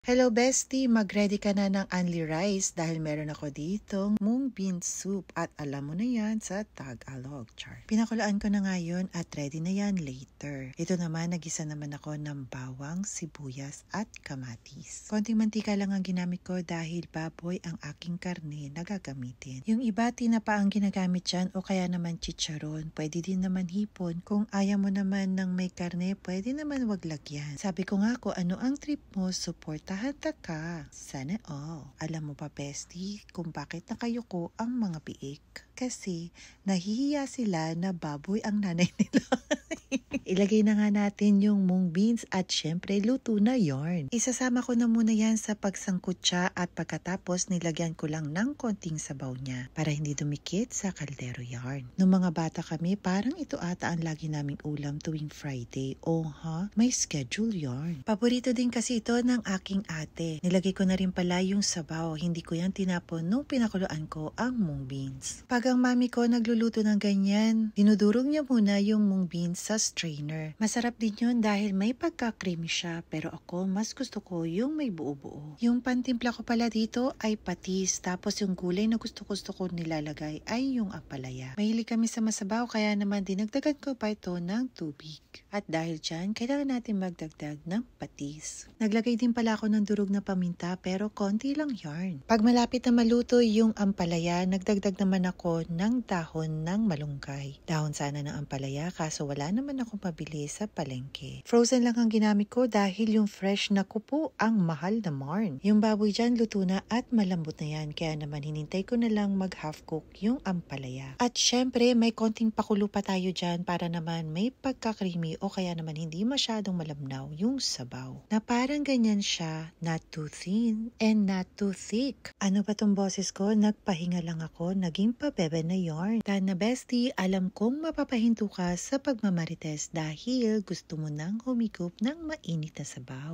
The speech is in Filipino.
Hello bestie, mag-ready ka na ng Only Rice dahil meron ako ditong mung bean soup at alam mo na yan sa Tagalog, char. Pinakulaan ko na ngayon at ready na yan later. Ito naman, nagisa naman ako ng bawang, sibuyas at kamatis. Konting mantika lang ang ginamit ko dahil baboy ang aking karne na gagamitin. Yung iba, tinapa ang ginagamit dyan o kaya naman chicharon. Pwede din naman hipon. Kung ayaw mo naman ng may karne, pwede naman wag lagyan. Sabi ko nga kung ano ang trip mo, suportahan ka. Sana all. Alam mo pa, bestie, kung bakit nakayuko ang mga biik? Kasi nahihiya sila na baboy ang nanay nila. Ilagay na nga natin yung mung beans at syempre luto na yarn. Isasama ko na muna yan sa pagsangkutsa at pagkatapos nilagyan ko lang ng konting sabaw niya para hindi dumikit sa kaldero yarn. Nung mga bata kami, parang ito ata ang lagi naming ulam tuwing Friday. May schedule yarn. Paborito din kasi ito ng aking ate. Nilagay ko na rin pala yung sabaw. Hindi ko yan tinapon nung pinakuluan ko ang mung beans. Pag ang mami ko nagluluto ng ganyan, dinudurog niya muna yung mung beans sa strainer. Masarap din yun dahil may pagka-creamy siya, pero ako mas gusto ko yung may buo-buo. Yung pantimpla ko pala dito ay patis, tapos yung gulay na gusto ko nilalagay ay yung ampalaya. Mahilig kami sa masabaw kaya naman dinagdagan ko pa ito ng tubig. At dahil dyan, kailangan natin magdagdag ng patis. Naglagay din pala ako ng durog na paminta pero konti lang yarn. Pag malapit na maluto yung ampalaya, nagdagdag naman ako ng dahon ng malunggay. Dahon sana ng ampalaya kaso wala naman akong pabili sa palengke. Frozen lang ang ginamit ko dahil yung fresh na kupo ang mahal na marn. Yung baboy dyan luto na at malambot na yan kaya naman hinintay ko na lang mag half cook yung ampalaya. At syempre may konting pakulo pa tayo dyan para naman may pagka-creamy o kaya naman hindi masyadong malamnaw yung sabaw. Na parang ganyan siya, not too thin and not too thick. Ano ba tong boses ko? Nagpahinga lang ako, naging pabebe na yarn. Dahil na bestie, alam kong mapapahinto ka sa pagmamarites dahil gusto mo nang humigop ng mainit na sabaw.